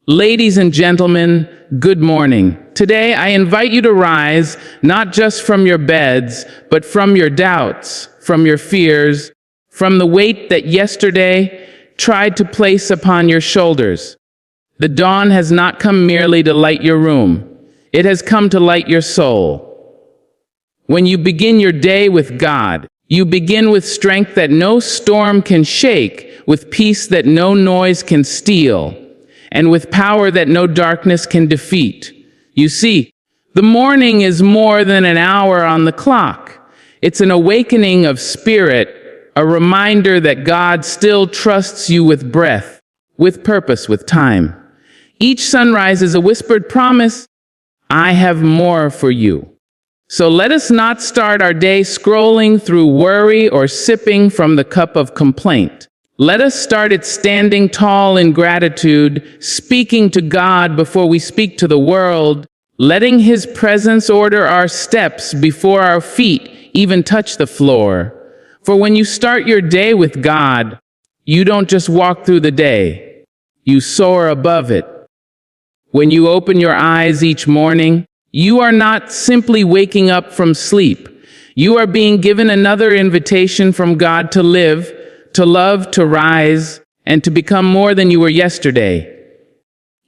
Ladies and gentlemen, good morning. Today I invite you to rise not just from your beds, but from your doubts, from your fears, from the weight that yesterday tried to place upon your shoulders. The dawn has not come merely to light your room. It has come to light your soul. When you begin your day with God, you begin with strength that no storm can shake, with peace that no noise can steal, and with power that no darkness can defeat. You see, the morning is more than an hour on the clock. It's an awakening of spirit, a reminder that God still trusts you with breath, with purpose, with time. Each sunrise is a whispered promise, I have more for you. So let us not start our day scrolling through worry or sipping from the cup of complaint. Let us start it standing tall in gratitude, speaking to God before we speak to the world, letting His presence order our steps before our feet even touch the floor. For when you start your day with God, you don't just walk through the day, you soar above it. When you open your eyes each morning, you are not simply waking up from sleep. You are being given another invitation from God to live, to love, to rise, and to become more than you were yesterday.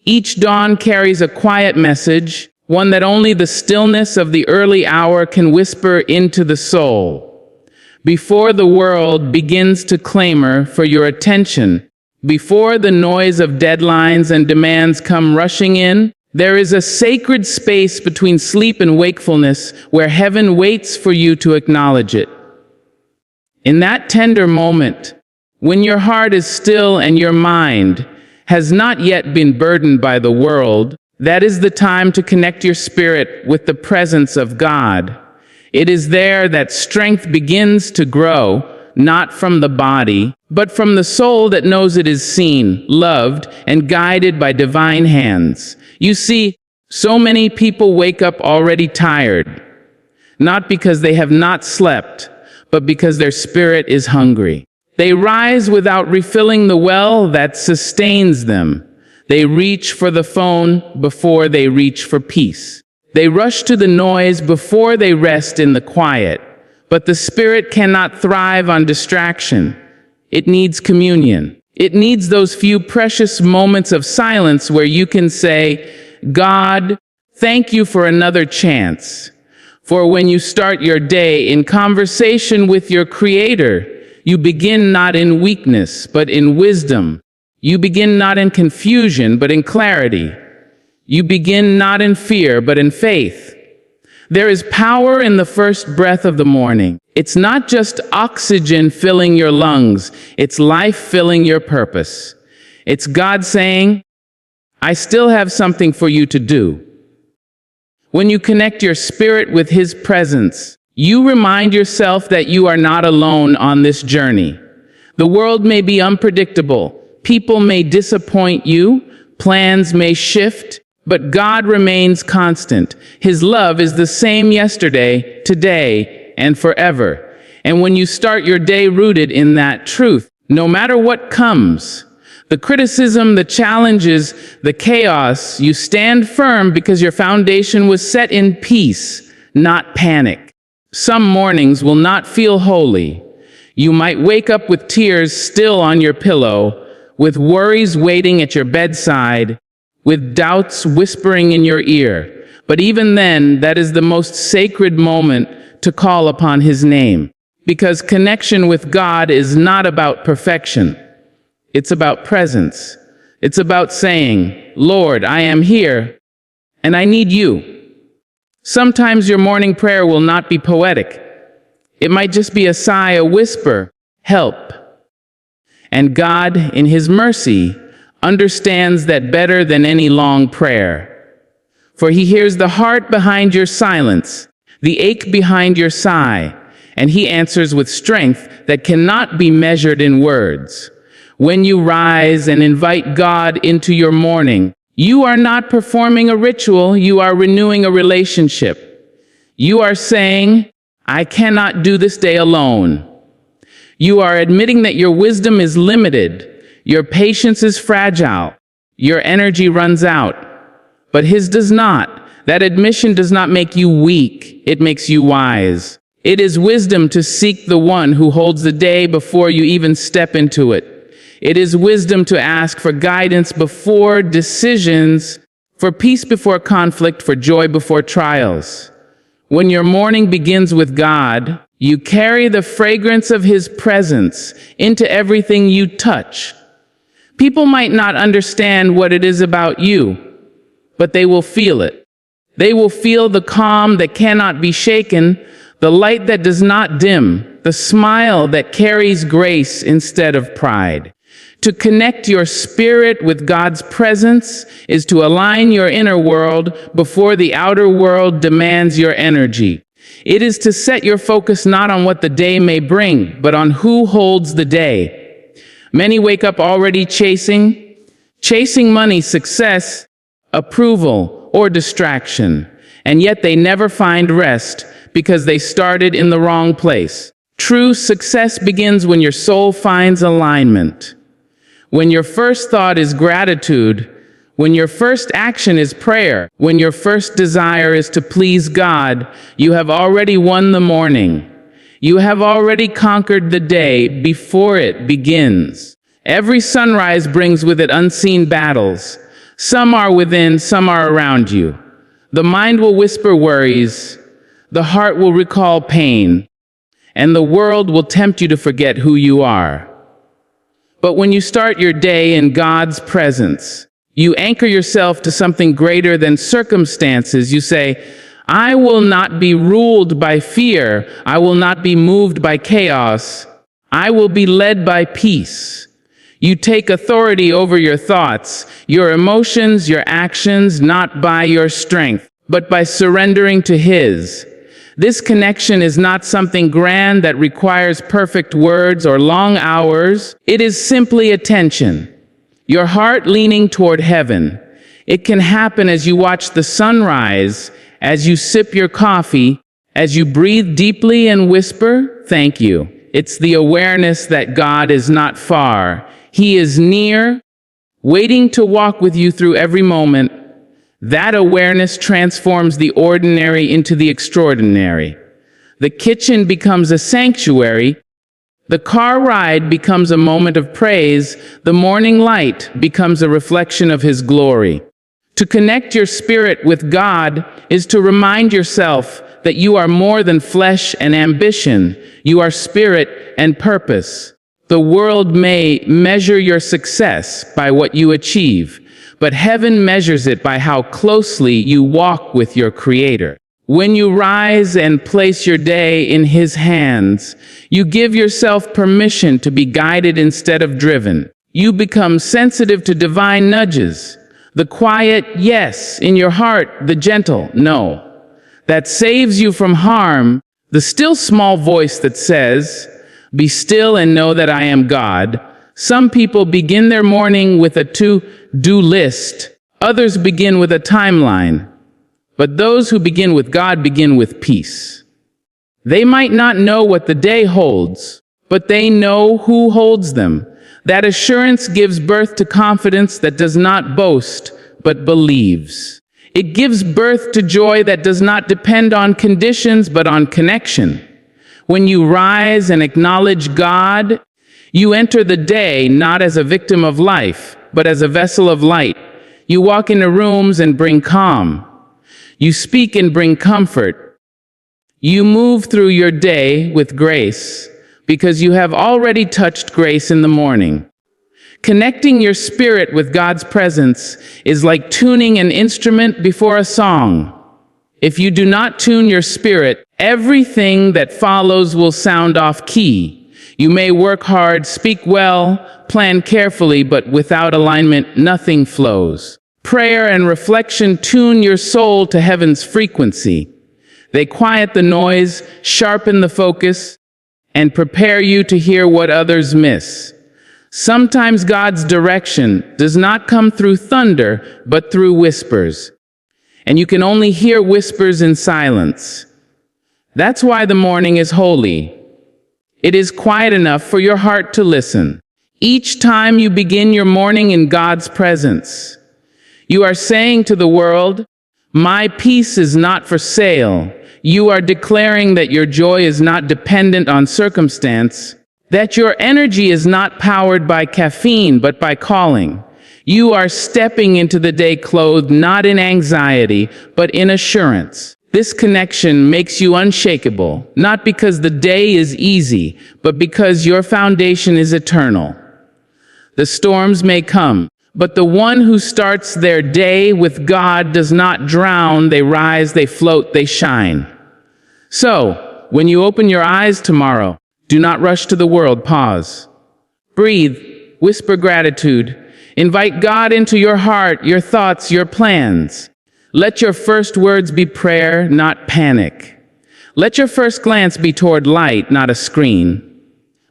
Each dawn carries a quiet message, one that only the stillness of the early hour can whisper into the soul. Before the world begins to clamor for your attention, before the noise of deadlines and demands come rushing in, there is a sacred space between sleep and wakefulness where heaven waits for you to acknowledge it. In that tender moment, when your heart is still and your mind has not yet been burdened by the world, that is the time to connect your spirit with the presence of God. It is there that strength begins to grow, not from the body, but from the soul that knows it is seen, loved, and guided by divine hands. You see, so many people wake up already tired, not because they have not slept, but because their spirit is hungry. They rise without refilling the well that sustains them. They reach for the phone before they reach for peace. They rush to the noise before they rest in the quiet. But the spirit cannot thrive on distraction. It needs communion. It needs those few precious moments of silence where you can say, God, thank you for another chance. For when you start your day in conversation with your Creator, you begin not in weakness, but in wisdom. You begin not in confusion, but in clarity. You begin not in fear, but in faith. There is power in the first breath of the morning. It's not just oxygen filling your lungs, it's life filling your purpose. It's God saying, I still have something for you to do. When you connect your spirit with His presence, you remind yourself that you are not alone on this journey. The world may be unpredictable, people may disappoint you, plans may shift, but God remains constant. His love is the same yesterday, today, and forever. And when you start your day rooted in that truth, no matter what comes, the criticism, the challenges, the chaos, you stand firm because your foundation was set in peace, not panic. Some mornings will not feel holy. You might wake up with tears still on your pillow, with worries waiting at your bedside, with doubts whispering in your ear. But even then, that is the most sacred moment to call upon His name. Because connection with God is not about perfection. It's about presence. It's about saying, Lord, I am here, and I need you. Sometimes your morning prayer will not be poetic. It might just be a sigh, a whisper, help. And God, in His mercy, understands that better than any long prayer. For He hears the heart behind your silence, the ache behind your sigh, and He answers with strength that cannot be measured in words. When you rise and invite God into your morning, you are not performing a ritual, you are renewing a relationship. You are saying, I cannot do this day alone. You are admitting that your wisdom is limited, your patience is fragile, Your energy runs out, but His does not. That admission does not make you weak, it makes you wise. It is wisdom to seek the one who holds the day before you even step into it. It is wisdom to ask for guidance before decisions, for peace before conflict, for joy before trials. When your morning begins with God, you carry the fragrance of His presence into everything you touch. People might not understand what it is about you, but they will feel it. They will feel the calm that cannot be shaken, the light that does not dim, the smile that carries grace instead of pride. To connect your spirit with God's presence is to align your inner world before the outer world demands your energy. It is to set your focus not on what the day may bring, but on who holds the day. Many wake up already chasing money, success, approval, or distraction, and yet they never find rest because they started in the wrong place. True success begins when your soul finds alignment. When your first thought is gratitude, when your first action is prayer, when your first desire is to please God, you have already won the morning. You have already conquered the day before it begins. Every sunrise brings with it unseen battles. Some are within, some are around you. The mind will whisper worries, the heart will recall pain, and the world will tempt you to forget who you are. But when you start your day in God's presence, you anchor yourself to something greater than circumstances. You say, I will not be ruled by fear. I will not be moved by chaos. I will be led by peace. You take authority over your thoughts, your emotions, your actions, not by your strength, but by surrendering to His. This connection is not something grand that requires perfect words or long hours. It is simply attention. Your heart leaning toward heaven. It can happen as you watch the sunrise, as you sip your coffee, as you breathe deeply and whisper, thank you. It's the awareness that God is not far. He is near, waiting to walk with you through every moment. That awareness transforms the ordinary into the extraordinary. The kitchen becomes a sanctuary. The car ride becomes a moment of praise. The morning light becomes a reflection of His glory. To connect your spirit with God is to remind yourself that you are more than flesh and ambition. You are spirit and purpose. The world may measure your success by what you achieve, but heaven measures it by how closely you walk with your Creator. When you rise and place your day in His hands, you give yourself permission to be guided instead of driven. You become sensitive to divine nudges, the quiet yes in your heart, the gentle no, that saves you from harm, the still small voice that says, be still and know that I am God. Some people begin their morning with a to-do list. Others begin with a timeline. But those who begin with God begin with peace. They might not know what the day holds, but they know who holds them. That assurance gives birth to confidence that does not boast, but believes. It gives birth to joy that does not depend on conditions, but on connection. When you rise and acknowledge God, you enter the day not as a victim of life, but as a vessel of light. You walk into rooms and bring calm. You speak and bring comfort. You move through your day with grace because you have already touched grace in the morning. Connecting your spirit with God's presence is like tuning an instrument before a song. If you do not tune your spirit, everything that follows will sound off key. You may work hard, speak well, plan carefully, but without alignment, nothing flows. Prayer and reflection tune your soul to heaven's frequency. They quiet the noise, sharpen the focus, and prepare you to hear what others miss. Sometimes God's direction does not come through thunder, but through whispers. And you can only hear whispers in silence. That's why the morning is holy. It is quiet enough for your heart to listen. Each time you begin your morning in God's presence, you are saying to the world, "My peace is not for sale." You are declaring that your joy is not dependent on circumstance, that your energy is not powered by caffeine but by calling. You are stepping into the day clothed not in anxiety but in assurance. This connection makes you unshakable, not because the day is easy, but because your foundation is eternal. The storms may come, but the one who starts their day with God does not drown. They rise, they float, they shine. So, when you open your eyes tomorrow, do not rush to the world. Pause. Breathe. Whisper gratitude. Invite God into your heart, your thoughts, your plans. Let your first words be prayer, not panic. Let your first glance be toward light, not a screen.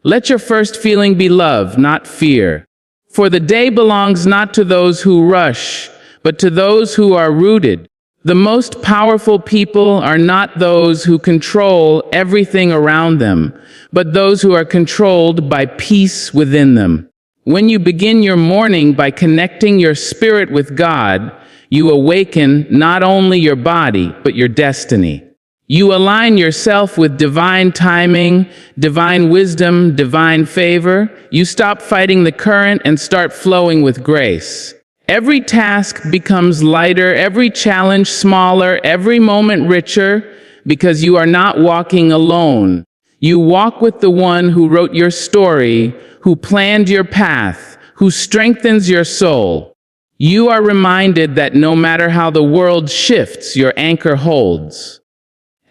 Let your first feeling be love, not fear. For the day belongs not to those who rush, but to those who are rooted. The most powerful people are not those who control everything around them, but those who are controlled by peace within them. When you begin your morning by connecting your spirit with God, you awaken not only your body, but your destiny. You align yourself with divine timing, divine wisdom, divine favor. You stop fighting the current and start flowing with grace. Every task becomes lighter, every challenge smaller, every moment richer, because you are not walking alone. You walk with the one who wrote your story, who planned your path, who strengthens your soul. You are reminded that no matter how the world shifts, your anchor holds.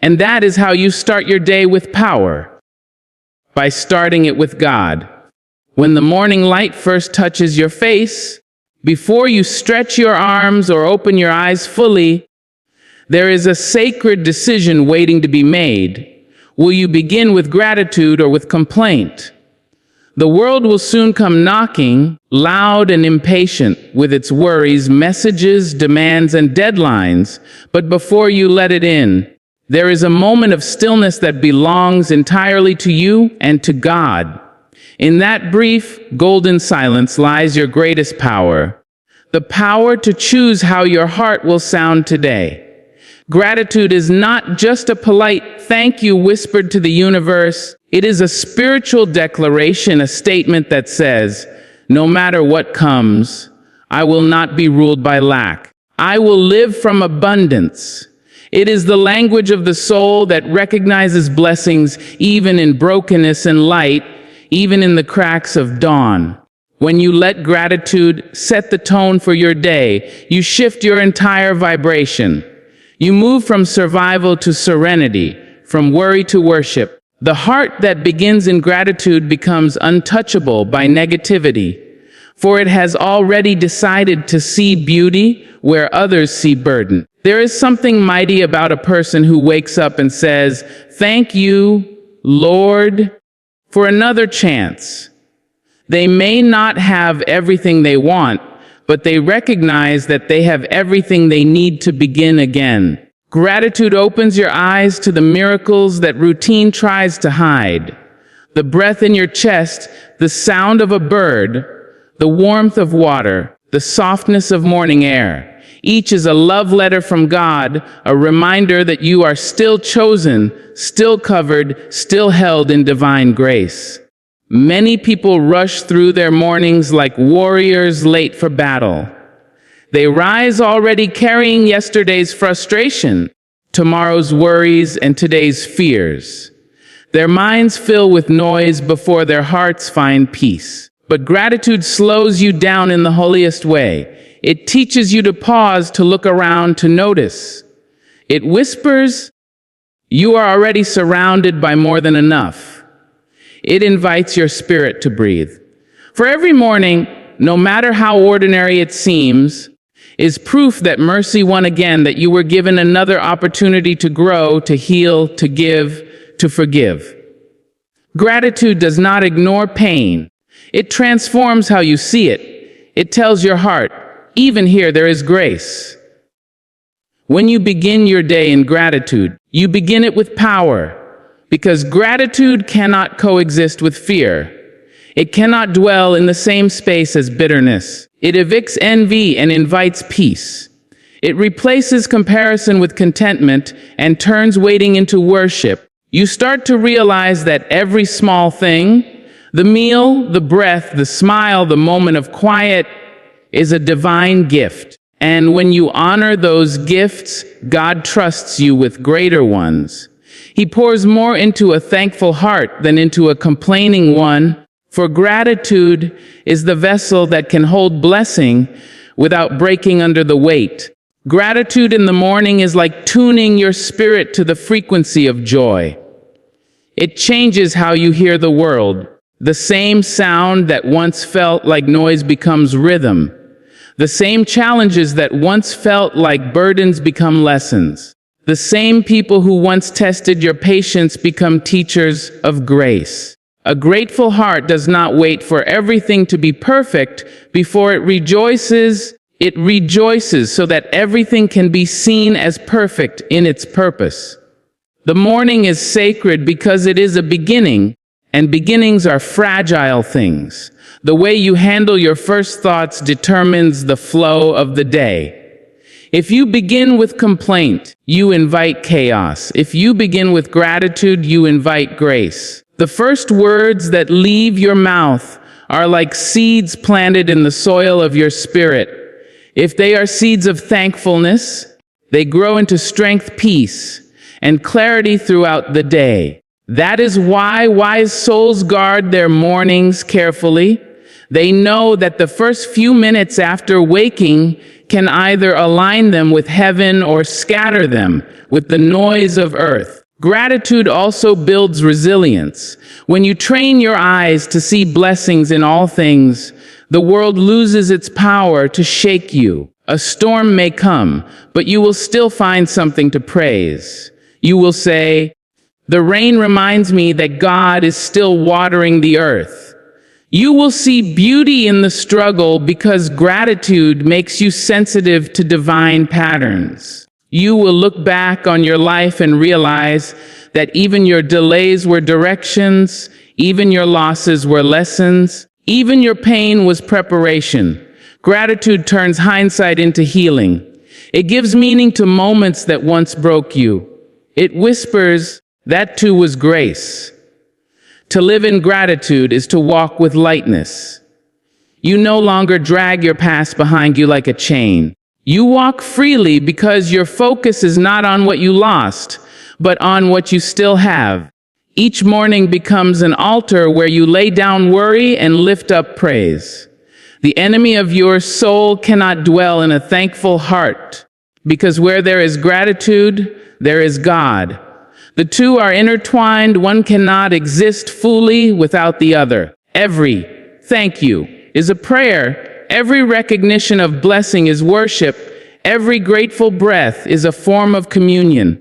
And that is how you start your day with power, by starting it with God. When the morning light first touches your face, before you stretch your arms or open your eyes fully, there is a sacred decision waiting to be made. Will you begin with gratitude or with complaint? The world will soon come knocking, loud and impatient, with its worries, messages, demands, and deadlines. But before you let it in, there is a moment of stillness that belongs entirely to you and to God. In that brief, golden silence lies your greatest power, the power to choose how your heart will sound today. Gratitude is not just a polite thank you whispered to the universe. It is a spiritual declaration, a statement that says, no matter what comes, I will not be ruled by lack. I will live from abundance. It is the language of the soul that recognizes blessings even in brokenness and light, even in the cracks of dawn. When you let gratitude set the tone for your day, you shift your entire vibration. You move from survival to serenity, from worry to worship. The heart that begins in gratitude becomes untouchable by negativity, for it has already decided to see beauty where others see burden. There is something mighty about a person who wakes up and says, "Thank you, Lord, for another chance." They may not have everything they want, but they recognize that they have everything they need to begin again. Gratitude opens your eyes to the miracles that routine tries to hide. The breath in your chest, the sound of a bird, the warmth of water, the softness of morning air. Each is a love letter from God, a reminder that you are still chosen, still covered, still held in divine grace. Many people rush through their mornings like warriors late for battle. They rise already carrying yesterday's frustration, tomorrow's worries, and today's fears. Their minds fill with noise before their hearts find peace. But gratitude slows you down in the holiest way. It teaches you to pause, to look around, to notice. It whispers, you are already surrounded by more than enough. It invites your spirit to breathe. For every morning, no matter how ordinary it seems, is proof that mercy won again, that you were given another opportunity to grow, to heal, to give, to forgive. Gratitude does not ignore pain. It transforms how you see it. It tells your heart, even here there is grace. When you begin your day in gratitude, you begin it with power, because gratitude cannot coexist with fear. It cannot dwell in the same space as bitterness. It evicts envy and invites peace. It replaces comparison with contentment and turns waiting into worship. You start to realize that every small thing, the meal, the breath, the smile, the moment of quiet, is a divine gift. And when you honor those gifts, God trusts you with greater ones. He pours more into a thankful heart than into a complaining one, for gratitude is the vessel that can hold blessing without breaking under the weight. Gratitude in the morning is like tuning your spirit to the frequency of joy. It changes how you hear the world. The same sound that once felt like noise becomes rhythm. The same challenges that once felt like burdens become lessons. The same people who once tested your patience become teachers of grace. A grateful heart does not wait for everything to be perfect before it rejoices. It rejoices so that everything can be seen as perfect in its purpose. The morning is sacred because it is a beginning, and beginnings are fragile things. The way you handle your first thoughts determines the flow of the day. If you begin with complaint, you invite chaos. If you begin with gratitude, you invite grace. The first words that leave your mouth are like seeds planted in the soil of your spirit. If they are seeds of thankfulness, they grow into strength, peace, and clarity throughout the day. That is why wise souls guard their mornings carefully. They know that the first few minutes after waking can either align them with heaven or scatter them with the noise of earth. Gratitude also builds resilience. When you train your eyes to see blessings in all things, the world loses its power to shake you. A storm may come, but you will still find something to praise. You will say, "The rain reminds me that God is still watering the earth." You will see beauty in the struggle because gratitude makes you sensitive to divine patterns. You will look back on your life and realize that even your delays were directions, even your losses were lessons, even your pain was preparation. Gratitude turns hindsight into healing. It gives meaning to moments that once broke you. It whispers, "That too was grace." To live in gratitude is to walk with lightness. You no longer drag your past behind you like a chain. You walk freely because your focus is not on what you lost, but on what you still have. Each morning becomes an altar where you lay down worry and lift up praise. The enemy of your soul cannot dwell in a thankful heart, because where there is gratitude, there is God. The two are intertwined. One cannot exist fully without the other. Every thank you is a prayer. Every recognition of blessing is worship. Every grateful breath is a form of communion.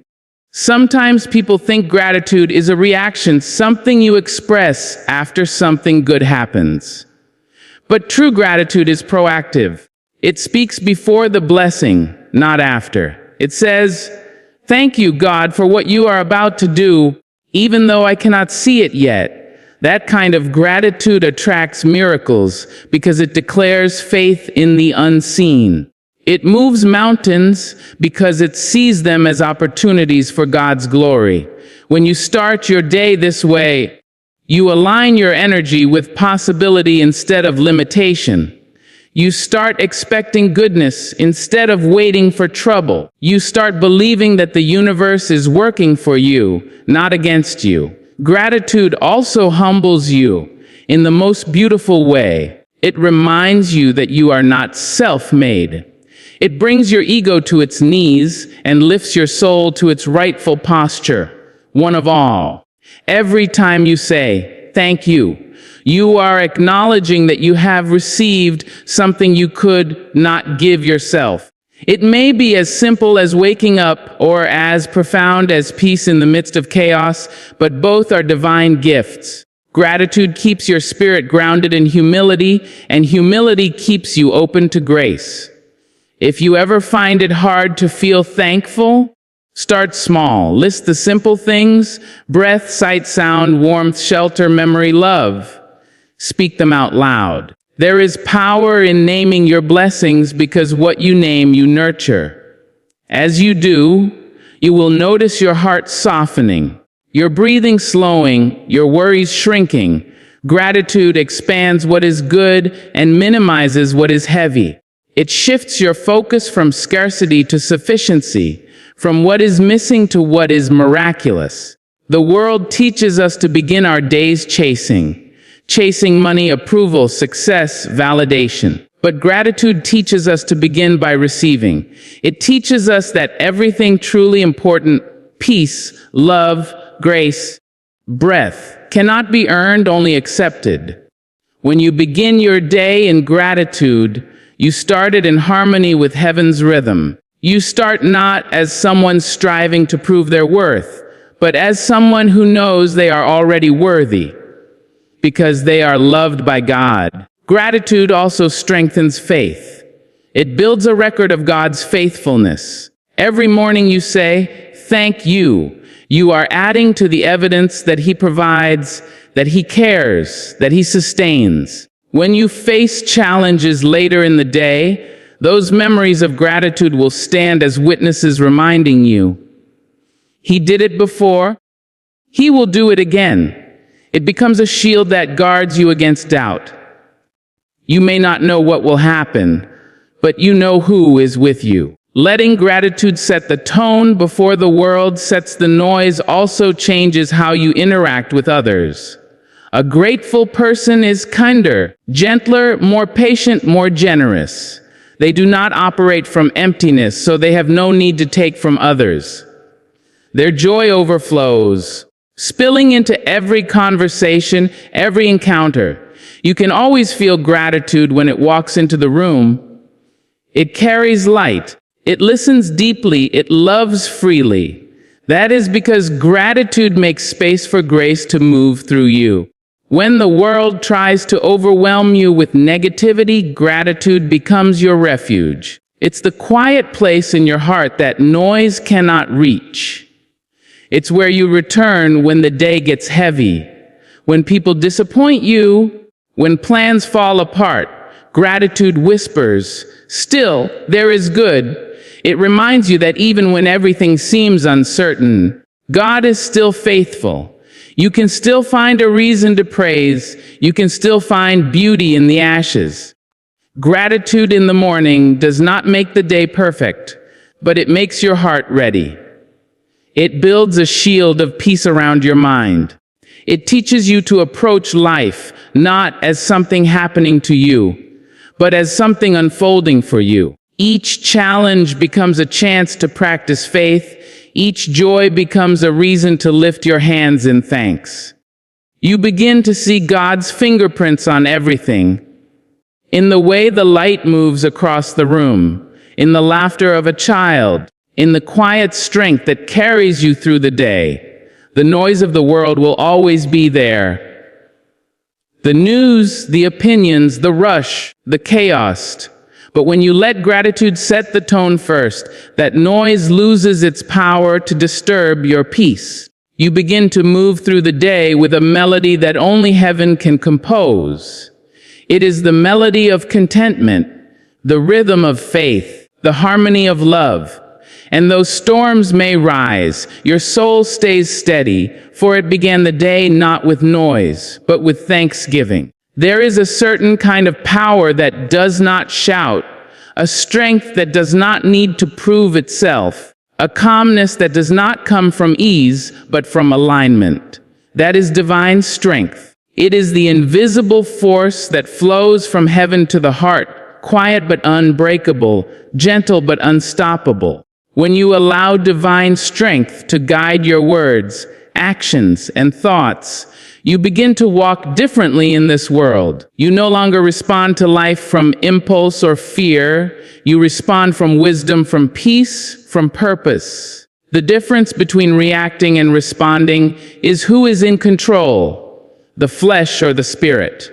Sometimes people think gratitude is a reaction, something you express after something good happens. But true gratitude is proactive. It speaks before the blessing, not after. It says, "Thank you, God, for what you are about to do, even though I cannot see it yet." That kind of gratitude attracts miracles because it declares faith in the unseen. It moves mountains because it sees them as opportunities for God's glory. When you start your day this way, you align your energy with possibility instead of limitation. You start expecting goodness instead of waiting for trouble. You start believing that the universe is working for you, not against you. Gratitude also humbles you in the most beautiful way. It reminds you that you are not self-made. It brings your ego to its knees and lifts your soul to its rightful posture, one of all. Every time you say, "Thank you," you are acknowledging that you have received something you could not give yourself. It may be as simple as waking up or as profound as peace in the midst of chaos, but both are divine gifts. Gratitude keeps your spirit grounded in humility, and humility keeps you open to grace. If you ever find it hard to feel thankful, start small. List the simple things: breath, sight, sound, warmth, shelter, memory, love. Speak them out loud. There is power in naming your blessings because what you name, you nurture. As you do, you will notice your heart softening, your breathing slowing, your worries shrinking. Gratitude expands what is good and minimizes what is heavy. It shifts your focus from scarcity to sufficiency, from what is missing to what is miraculous. The world teaches us to begin our days chasing money, approval, success, validation. But gratitude teaches us to begin by receiving. It teaches us that everything truly important, peace, love, grace, breath, cannot be earned, only accepted. When you begin your day in gratitude, you start it in harmony with heaven's rhythm. You start not as someone striving to prove their worth, but as someone who knows they are already worthy, because they are loved by God. Gratitude also strengthens faith. It builds a record of God's faithfulness. Every morning you say, "Thank you." You are adding to the evidence that He provides, that He cares, that He sustains. When you face challenges later in the day, those memories of gratitude will stand as witnesses reminding you, He did it before, He will do it again. It becomes a shield that guards you against doubt. You may not know what will happen, but you know who is with you. Letting gratitude set the tone before the world sets the noise also changes how you interact with others. A grateful person is kinder, gentler, more patient, more generous. They do not operate from emptiness, so they have no need to take from others. Their joy overflows, spilling into every conversation, every encounter. You can always feel gratitude when it walks into the room. It carries light. It listens deeply. It loves freely. That is because gratitude makes space for grace to move through you. When the world tries to overwhelm you with negativity, gratitude becomes your refuge. It's the quiet place in your heart that noise cannot reach. It's where you return when the day gets heavy, when people disappoint you, when plans fall apart. Gratitude whispers, "Still, there is good." It reminds you that even when everything seems uncertain, God is still faithful. You can still find a reason to praise. You can still find beauty in the ashes. Gratitude in the morning does not make the day perfect, but it makes your heart ready. It builds a shield of peace around your mind. It teaches you to approach life not as something happening to you, but as something unfolding for you. Each challenge becomes a chance to practice faith. Each joy becomes a reason to lift your hands in thanks. You begin to see God's fingerprints on everything, in the way the light moves across the room, in the laughter of a child, in the quiet strength that carries you through the day. The noise of the world will always be there. The news, the opinions, the rush, the chaos. But when you let gratitude set the tone first, that noise loses its power to disturb your peace. You begin to move through the day with a melody that only heaven can compose. It is the melody of contentment, the rhythm of faith, the harmony of love. And though storms may rise, your soul stays steady, for it began the day not with noise, but with thanksgiving. There is a certain kind of power that does not shout, a strength that does not need to prove itself, a calmness that does not come from ease, but from alignment. That is divine strength. It is the invisible force that flows from heaven to the heart, quiet but unbreakable, gentle but unstoppable. When you allow divine strength to guide your words, actions, and thoughts, you begin to walk differently in this world. You no longer respond to life from impulse or fear. You respond from wisdom, from peace, from purpose. The difference between reacting and responding is who is in control, the flesh or the spirit.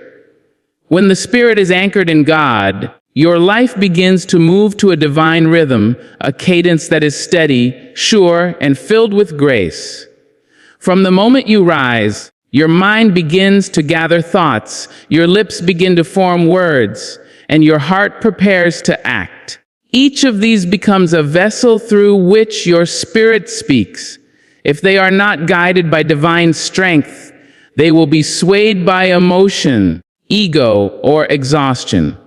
When the spirit is anchored in God, your life begins to move to a divine rhythm, a cadence that is steady, sure, and filled with grace. From the moment you rise, Your mind begins to gather thoughts, your lips begin to form words, and your heart prepares to act. Each of these becomes a vessel through which your spirit speaks. If they are not guided by divine strength, they will be swayed by emotion, ego, or exhaustion.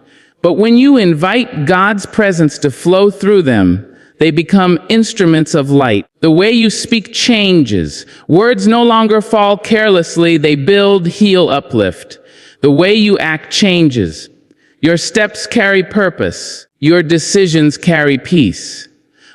But when you invite God's presence to flow through them, they become instruments of light. The way you speak changes. Words no longer fall carelessly, they build, heal, uplift. The way you act changes. Your steps carry purpose. Your decisions carry peace.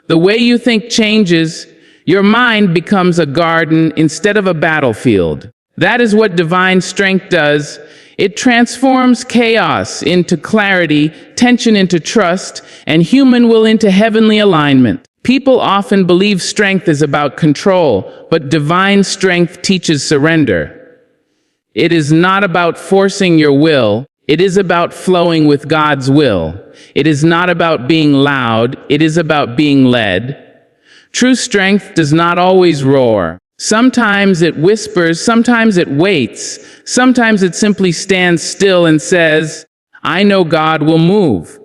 The way you think changes. Your mind becomes a garden instead of a battlefield. That is what divine strength does. It transforms chaos into clarity, tension into trust, and human will into heavenly alignment. People often believe strength is about control, but divine strength teaches surrender. It is not about forcing your will. It is about flowing with God's will. It is not about being loud. It is about being led. True strength does not always roar. Sometimes it whispers, sometimes it waits, sometimes it simply stands still and says, I know God will move.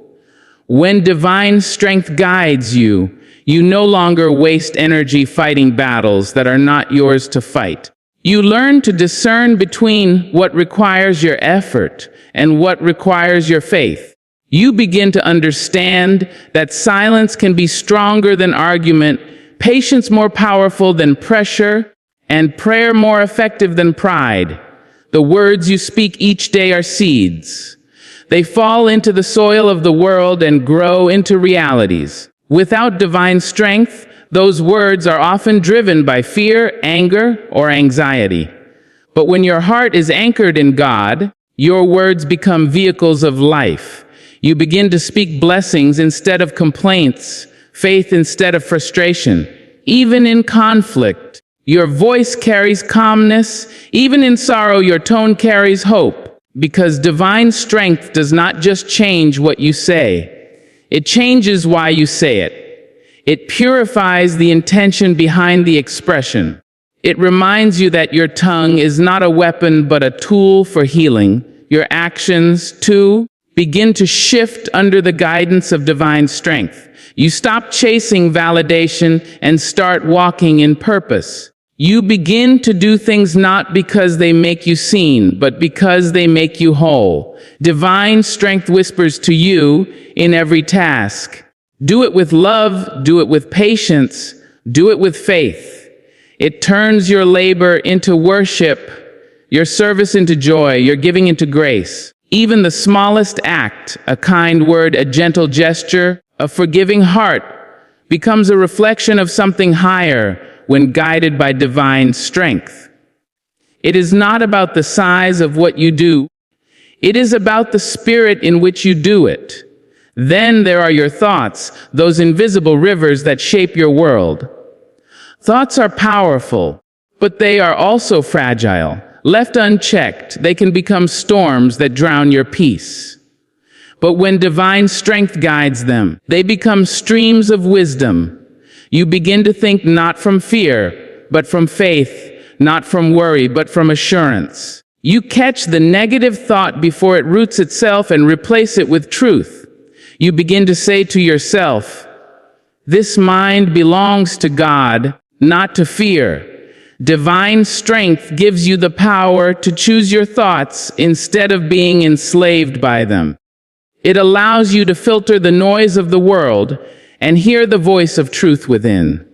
When divine strength guides you, you no longer waste energy fighting battles that are not yours to fight. You learn to discern between what requires your effort and what requires your faith. You begin to understand that silence can be stronger than argument, patience more powerful than pressure, and prayer more effective than pride. The words you speak each day are seeds. They fall into the soil of the world and grow into realities. Without divine strength, those words are often driven by fear, anger, or anxiety. But when your heart is anchored in God, your words become vehicles of life. You begin to speak blessings instead of complaints, faith instead of frustration. Even in conflict, your voice carries calmness. Even in sorrow, your tone carries hope. Because divine strength does not just change what you say. It changes why you say it. It purifies the intention behind the expression. It reminds you that your tongue is not a weapon but a tool for healing. Your actions, too, begin to shift under the guidance of divine strength. You stop chasing validation and start walking in purpose. You begin to do things not because they make you seen, but because they make you whole. Divine strength whispers to you in every task. Do it with love, do it with patience, do it with faith. It turns your labor into worship, your service into joy, your giving into grace. Even the smallest act, a kind word, a gentle gesture, a forgiving heart, becomes a reflection of something higher when guided by divine strength. It is not about the size of what you do. It is about the spirit in which you do it. Then there are your thoughts, those invisible rivers that shape your world. Thoughts are powerful, but they are also fragile. Left unchecked, they can become storms that drown your peace. But when divine strength guides them, they become streams of wisdom. You begin to think not from fear, but from faith, not from worry, but from assurance. You catch the negative thought before it roots itself and replace it with truth. You begin to say to yourself, this mind belongs to God, not to fear. Divine strength gives you the power to choose your thoughts instead of being enslaved by them. It allows you to filter the noise of the world and hear the voice of truth within.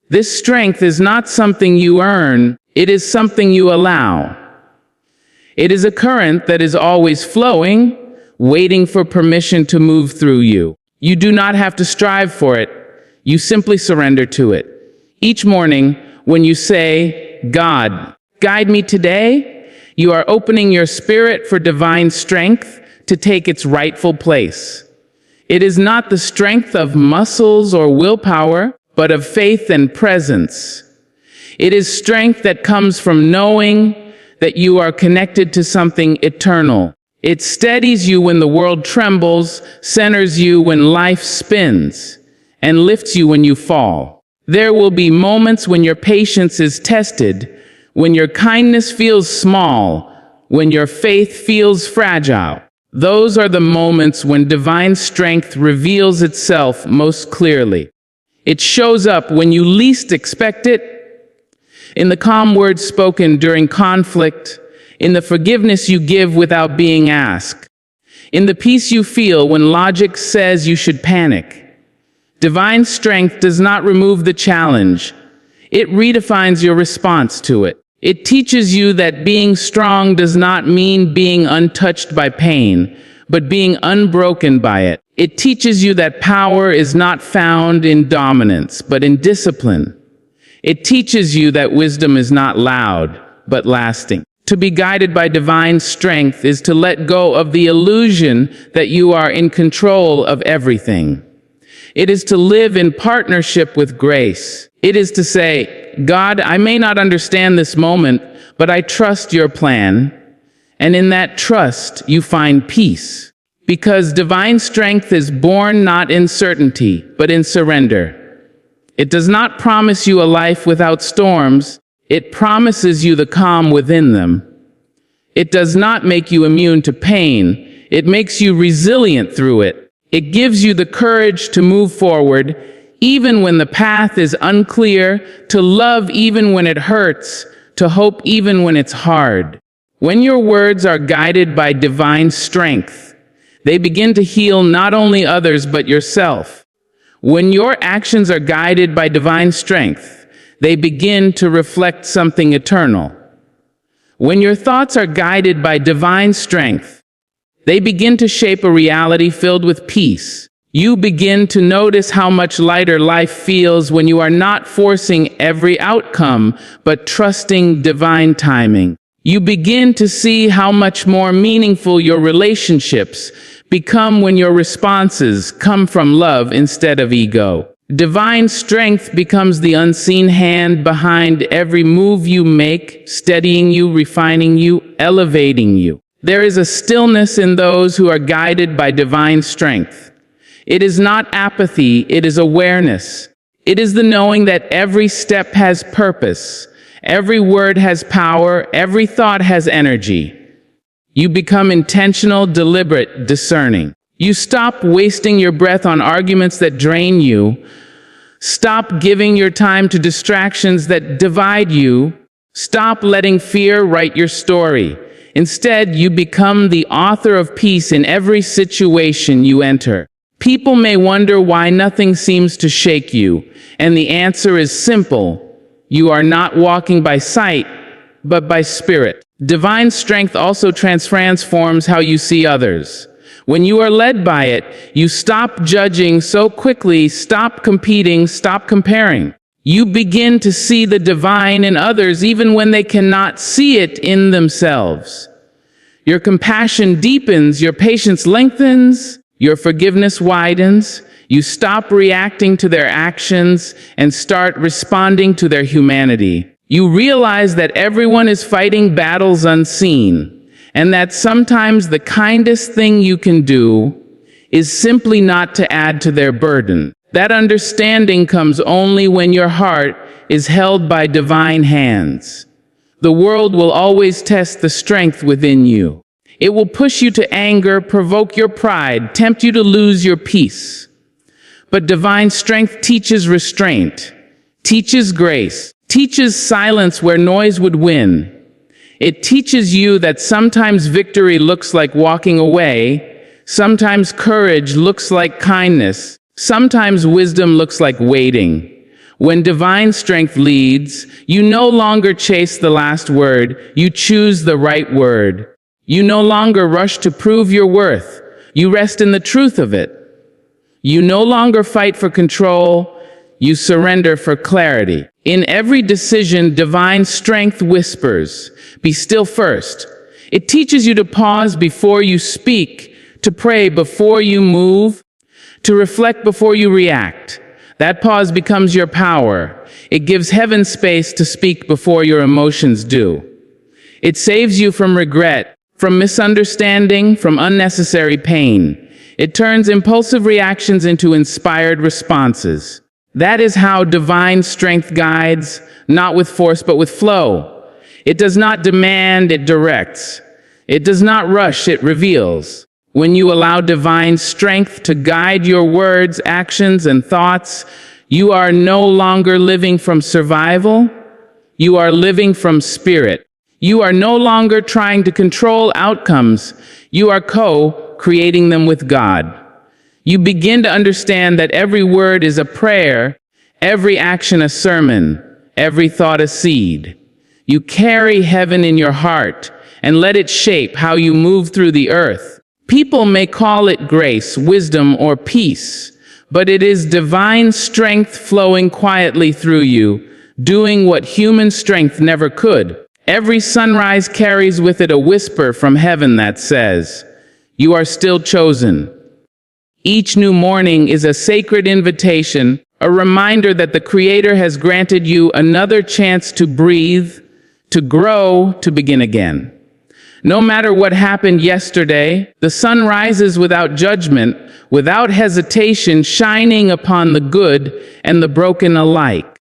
This strength is not something you earn, it is something you allow. It is a current that is always flowing, waiting for permission to move through you. You do not have to strive for it, you simply surrender to it. Each morning, when you say, God, guide me today, you are opening your spirit for divine strength to take its rightful place. It is not the strength of muscles or willpower, but of faith and presence. It is strength that comes from knowing that you are connected to something eternal. It steadies you when the world trembles, centers you when life spins, and lifts you when you fall. There will be moments when your patience is tested, when your kindness feels small, when your faith feels fragile. Those are the moments when divine strength reveals itself most clearly. It shows up when you least expect it, in the calm words spoken during conflict, in the forgiveness you give without being asked, in the peace you feel when logic says you should panic. Divine strength does not remove the challenge. It redefines your response to it. It teaches you that being strong does not mean being untouched by pain, but being unbroken by it. It teaches you that power is not found in dominance, but in discipline. It teaches you that wisdom is not loud, but lasting. To be guided by divine strength is to let go of the illusion that you are in control of everything. It is to live in partnership with grace. It is to say, God, I may not understand this moment, but I trust your plan. And in that trust, you find peace. Because divine strength is born not in certainty, but in surrender. It does not promise you a life without storms. It promises you the calm within them. It does not make you immune to pain. It makes you resilient through it. It gives you the courage to move forward, even when the path is unclear, to love even when it hurts, to hope even when it's hard. When your words are guided by divine strength, they begin to heal not only others but yourself. When your actions are guided by divine strength, they begin to reflect something eternal. When your thoughts are guided by divine strength, they begin to shape a reality filled with peace. You begin to notice how much lighter life feels when you are not forcing every outcome, but trusting divine timing. You begin to see how much more meaningful your relationships become when your responses come from love instead of ego. Divine strength becomes the unseen hand behind every move you make, steadying you, refining you, elevating you. There is a stillness in those who are guided by divine strength. It is not apathy, it is awareness. It is the knowing that every step has purpose, every word has power, every thought has energy. You become intentional, deliberate, discerning. You stop wasting your breath on arguments that drain you. Stop giving your time to distractions that divide you. Stop letting fear write your story. Instead, you become the author of peace in every situation you enter. People may wonder why nothing seems to shake you, and the answer is simple. You are not walking by sight, but by spirit. Divine strength also transforms how you see others. When you are led by it, you stop judging so quickly, stop competing, stop comparing. You begin to see the divine in others even when they cannot see it in themselves. Your compassion deepens, your patience lengthens, your forgiveness widens. You stop reacting to their actions and start responding to their humanity. You realize that everyone is fighting battles unseen, and that sometimes the kindest thing you can do is simply not to add to their burden. That understanding comes only when your heart is held by divine hands. The world will always test the strength within you. It will push you to anger, provoke your pride, tempt you to lose your peace. But divine strength teaches restraint, teaches grace, teaches silence where noise would win. It teaches you that sometimes victory looks like walking away, sometimes courage looks like kindness, sometimes wisdom looks like waiting. When divine strength leads, you no longer chase the last word, you choose the right word. You no longer rush to prove your worth, you rest in the truth of it. You no longer fight for control, you surrender for clarity. In every decision, divine strength whispers, "Be still first." It teaches you to pause before you speak, to pray before you move, to reflect before you react. That pause becomes your power. It gives heaven space to speak before your emotions do. It saves you from regret, from misunderstanding, from unnecessary pain. It turns impulsive reactions into inspired responses. That is how divine strength guides, not with force but with flow. It does not demand, it directs. It does not rush, it reveals. When you allow divine strength to guide your words, actions, and thoughts, you are no longer living from survival. You are living from spirit. You are no longer trying to control outcomes. You are co-creating them with God. You begin to understand that every word is a prayer, every action a sermon, every thought a seed. You carry heaven in your heart and let it shape how you move through the earth. People may call it grace, wisdom, or peace, but it is divine strength flowing quietly through you, doing what human strength never could. Every sunrise carries with it a whisper from heaven that says, "You are still chosen." Each new morning is a sacred invitation, a reminder that the Creator has granted you another chance to breathe, to grow, to begin again. No matter what happened yesterday, the sun rises without judgment, without hesitation, shining upon the good and the broken alike.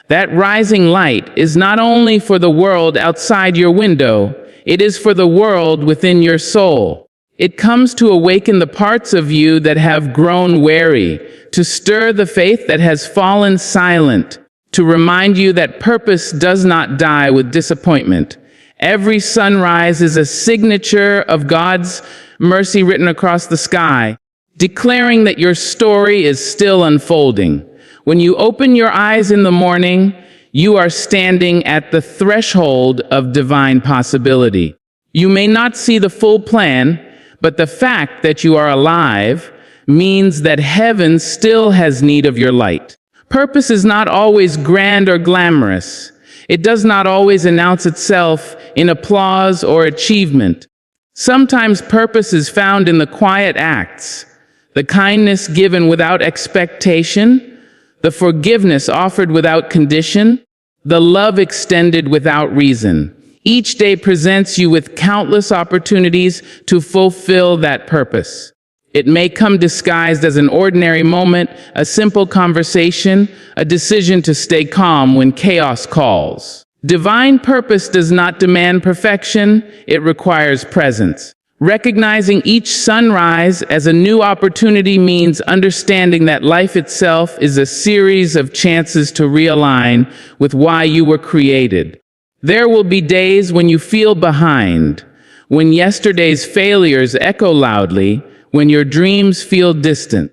That rising light is not only for the world outside your window, it is for the world within your soul. It comes to awaken the parts of you that have grown weary, to stir the faith that has fallen silent, to remind you that purpose does not die with disappointment. Every sunrise is a signature of God's mercy written across the sky, declaring that your story is still unfolding. When you open your eyes in the morning, you are standing at the threshold of divine possibility. You may not see the full plan, but the fact that you are alive means that heaven still has need of your light. Purpose is not always grand or glamorous. It does not always announce itself in applause or achievement. Sometimes purpose is found in the quiet acts, the kindness given without expectation, the forgiveness offered without condition, the love extended without reason. Each day presents you with countless opportunities to fulfill that purpose. It may come disguised as an ordinary moment, a simple conversation, a decision to stay calm when chaos calls. Divine purpose does not demand perfection, it requires presence. Recognizing each sunrise as a new opportunity means understanding that life itself is a series of chances to realign with why you were created. There will be days when you feel behind, when yesterday's failures echo loudly, when your dreams feel distant.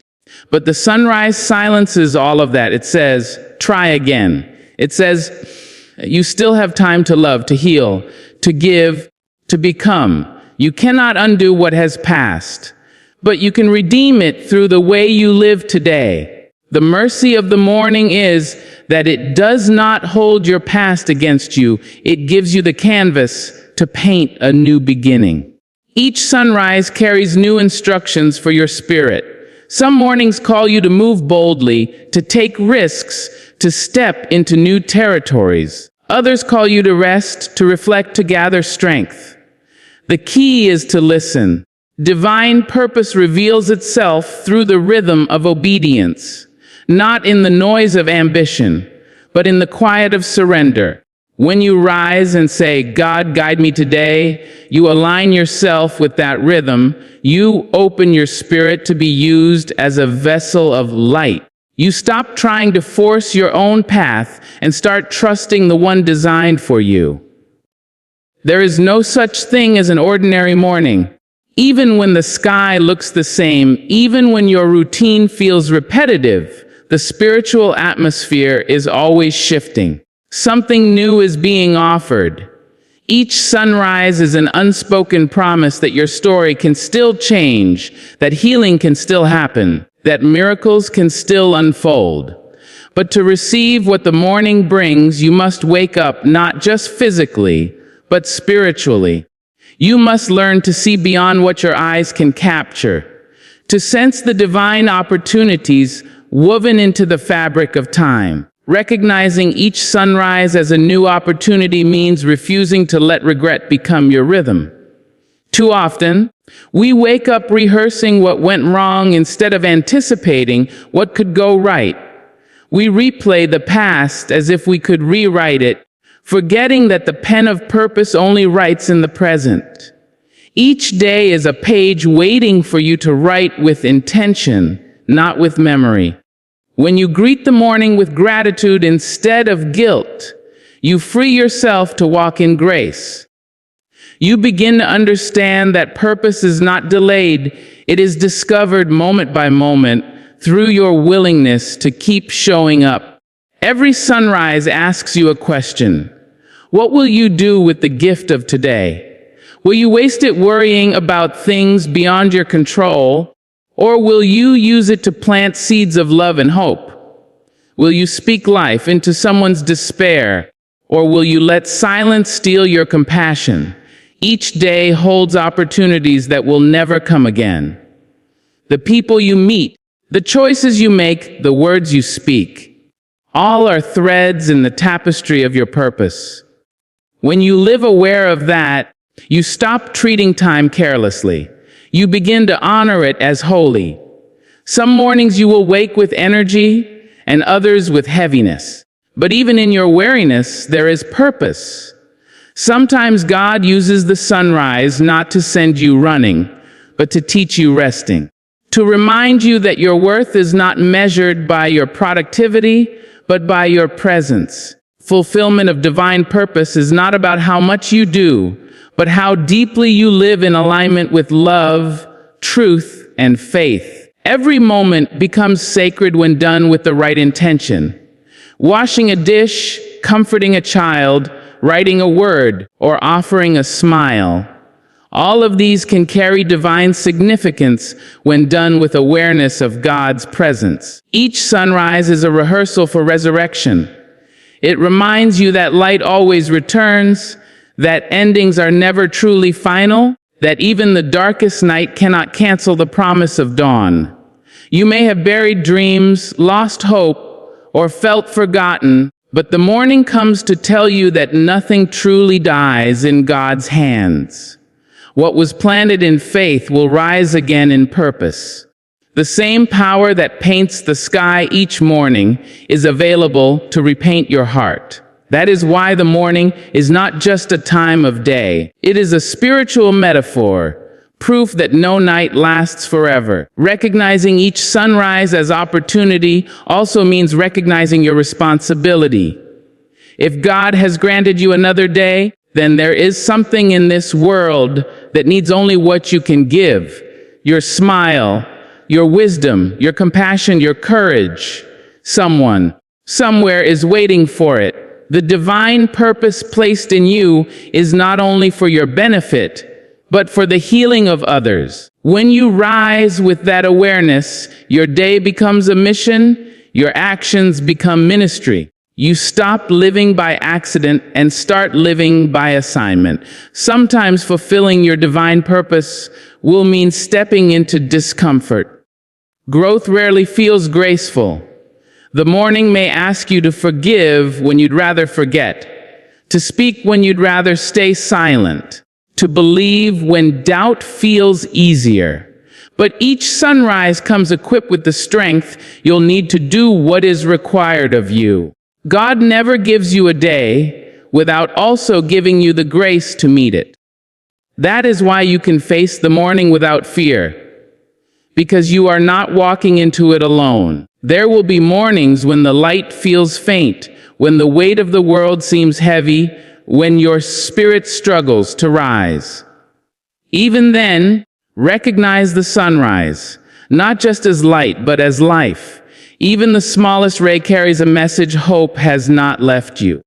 But the sunrise silences all of that. It says, try again. It says, you still have time to love, to heal, to give, to become. You cannot undo what has passed, but you can redeem it through the way you live today. The mercy of the morning is that it does not hold your past against you. It gives you the canvas to paint a new beginning. Each sunrise carries new instructions for your spirit. Some mornings call you to move boldly, to take risks, to step into new territories. Others call you to rest, to reflect, to gather strength. The key is to listen. Divine purpose reveals itself through the rhythm of obedience, not in the noise of ambition, but in the quiet of surrender. When you rise and say, God, guide me today, you align yourself with that rhythm. You open your spirit to be used as a vessel of light. You stop trying to force your own path and start trusting the one designed for you. There is no such thing as an ordinary morning. Even when the sky looks the same, even when your routine feels repetitive, the spiritual atmosphere is always shifting. Something new is being offered. Each sunrise is an unspoken promise that your story can still change, that healing can still happen, that miracles can still unfold. But to receive what the morning brings, you must wake up not just physically, but spiritually. You must learn to see beyond what your eyes can capture, to sense the divine opportunities woven into the fabric of time. Recognizing each sunrise as a new opportunity means refusing to let regret become your rhythm. Too often, we wake up rehearsing what went wrong instead of anticipating what could go right. We replay the past as if we could rewrite it, forgetting that the pen of purpose only writes in the present. Each day is a page waiting for you to write with intention, not with memory. When you greet the morning with gratitude instead of guilt, you free yourself to walk in grace. You begin to understand that purpose is not delayed, it is discovered moment by moment through your willingness to keep showing up. Every sunrise asks you a question. What will you do with the gift of today? Will you waste it worrying about things beyond your control, or will you use it to plant seeds of love and hope? Will you speak life into someone's despair, or will you let silence steal your compassion? Each day holds opportunities that will never come again. The people you meet, the choices you make, the words you speak, all are threads in the tapestry of your purpose. When you live aware of that, you stop treating time carelessly. You begin to honor it as holy. Some mornings you will wake with energy and others with heaviness. But even in your weariness, there is purpose. Sometimes God uses the sunrise not to send you running, but to teach you resting. To remind you that your worth is not measured by your productivity, but by your presence. Fulfillment of divine purpose is not about how much you do, but how deeply you live in alignment with love, truth, and faith. Every moment becomes sacred when done with the right intention. Washing a dish, comforting a child, writing a word, or offering a smile. All of these can carry divine significance when done with awareness of God's presence. Each sunrise is a rehearsal for resurrection. It reminds you that light always returns, that endings are never truly final, that even the darkest night cannot cancel the promise of dawn. You may have buried dreams, lost hope, or felt forgotten, but the morning comes to tell you that nothing truly dies in God's hands. What was planted in faith will rise again in purpose. The same power that paints the sky each morning is available to repaint your heart. That is why the morning is not just a time of day. It is a spiritual metaphor, proof that no night lasts forever. Recognizing each sunrise as opportunity also means recognizing your responsibility. If God has granted you another day, then there is something in this world that needs only what you can give. Your smile, your wisdom, your compassion, your courage. Someone, somewhere is waiting for it. The divine purpose placed in you is not only for your benefit, but for the healing of others. When you rise with that awareness, your day becomes a mission, your actions become ministry. You stop living by accident and start living by assignment. Sometimes fulfilling your divine purpose will mean stepping into discomfort. Growth rarely feels graceful. The morning may ask you to forgive when you'd rather forget, to speak when you'd rather stay silent, to believe when doubt feels easier. But each sunrise comes equipped with the strength you'll need to do what is required of you. God never gives you a day without also giving you the grace to meet it. That is why you can face the morning without fear, because you are not walking into it alone. There will be mornings when the light feels faint, when the weight of the world seems heavy, when your spirit struggles to rise. Even then, recognize the sunrise, not just as light, but as life. Even the smallest ray carries a message: hope has not left you.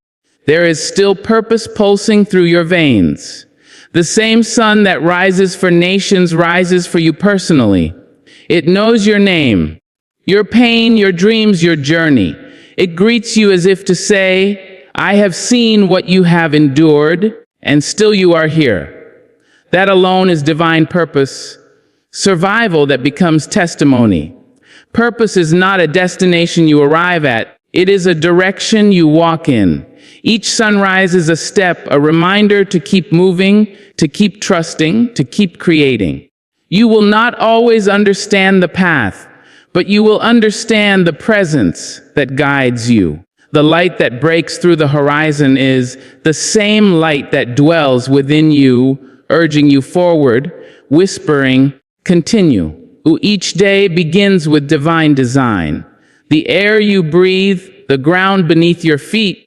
There is still purpose pulsing through your veins. The same sun that rises for nations rises for you personally. It knows your name, your pain, your dreams, your journey. It greets you as if to say, I have seen what you have endured, and still you are here. That alone is divine purpose, survival that becomes testimony. Purpose is not a destination you arrive at. It is a direction you walk in. Each sunrise is a step, a reminder to keep moving, to keep trusting, to keep creating. You will not always understand the path, but you will understand the presence that guides you. The light that breaks through the horizon is the same light that dwells within you, urging you forward, whispering, continue. Each day begins with divine design. The air you breathe, the ground beneath your feet,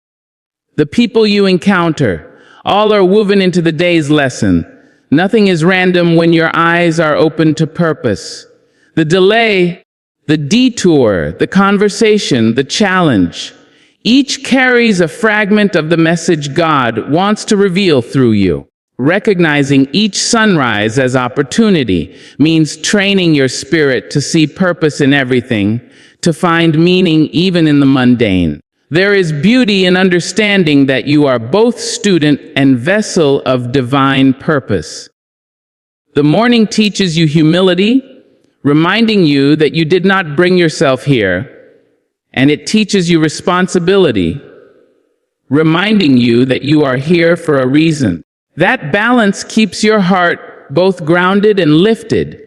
the people you encounter, all are woven into the day's lesson. Nothing is random when your eyes are open to purpose. The delay, the detour, the conversation, the challenge, each carries a fragment of the message God wants to reveal through you. Recognizing each sunrise as opportunity means training your spirit to see purpose in everything, to find meaning even in the mundane. There is beauty in understanding that you are both student and vessel of divine purpose. The morning teaches you humility, reminding you that you did not bring yourself here, and it teaches you responsibility, reminding you that you are here for a reason. That balance keeps your heart both grounded and lifted.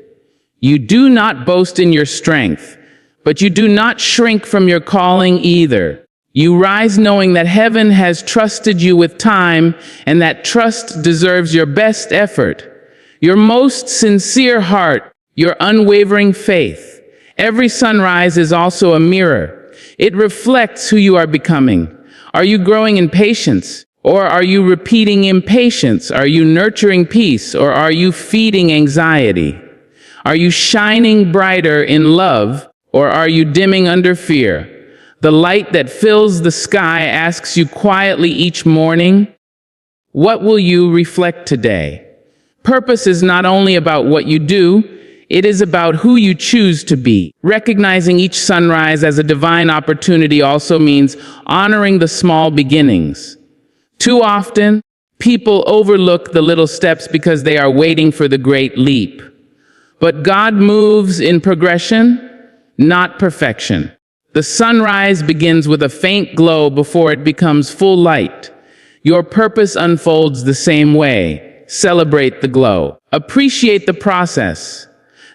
You do not boast in your strength, but you do not shrink from your calling either. You rise knowing that heaven has trusted you with time, and that trust deserves your best effort, your most sincere heart, your unwavering faith. Every sunrise is also a mirror. It reflects who you are becoming. Are you growing in patience, or are you repeating impatience? Are you nurturing peace, or are you feeding anxiety? Are you shining brighter in love, or are you dimming under fear? The light that fills the sky asks you quietly each morning, what will you reflect today? Purpose is not only about what you do, it is about who you choose to be. Recognizing each sunrise as a divine opportunity also means honoring the small beginnings. Too often, people overlook the little steps because they are waiting for the great leap. But God moves in progression, not perfection. The sunrise begins with a faint glow before it becomes full light. Your purpose unfolds the same way. Celebrate the glow. Appreciate the process.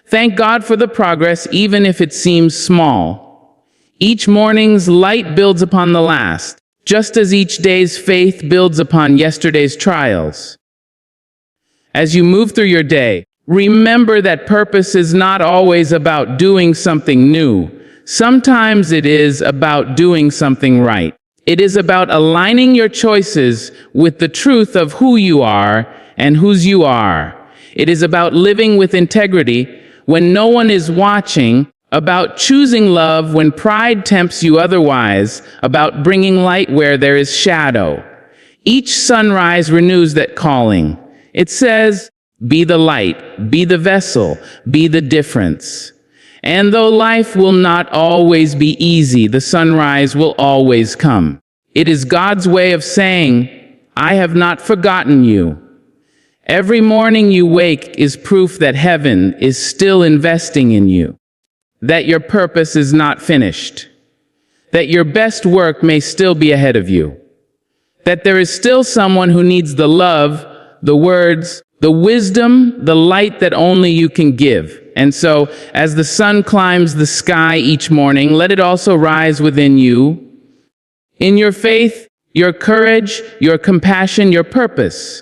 Thank God for the progress, even if it seems small. Each morning's light builds upon the last, just as each day's faith builds upon yesterday's trials. As you move through your day, remember that purpose is not always about doing something new. Sometimes it is about doing something right. It is about aligning your choices with the truth of who you are and whose you are. It is about living with integrity when no one is watching, about choosing love when pride tempts you otherwise, about bringing light where there is shadow. Each sunrise renews that calling. It says, be the light, be the vessel, be the difference. And though life will not always be easy, the sunrise will always come. It is God's way of saying, I have not forgotten you. Every morning you wake is proof that heaven is still investing in you, that your purpose is not finished, that your best work may still be ahead of you, that there is still someone who needs the love, the words, the wisdom, the light that only you can give. And so, as the sun climbs the sky each morning, let it also rise within you, in your faith, your courage, your compassion, your purpose.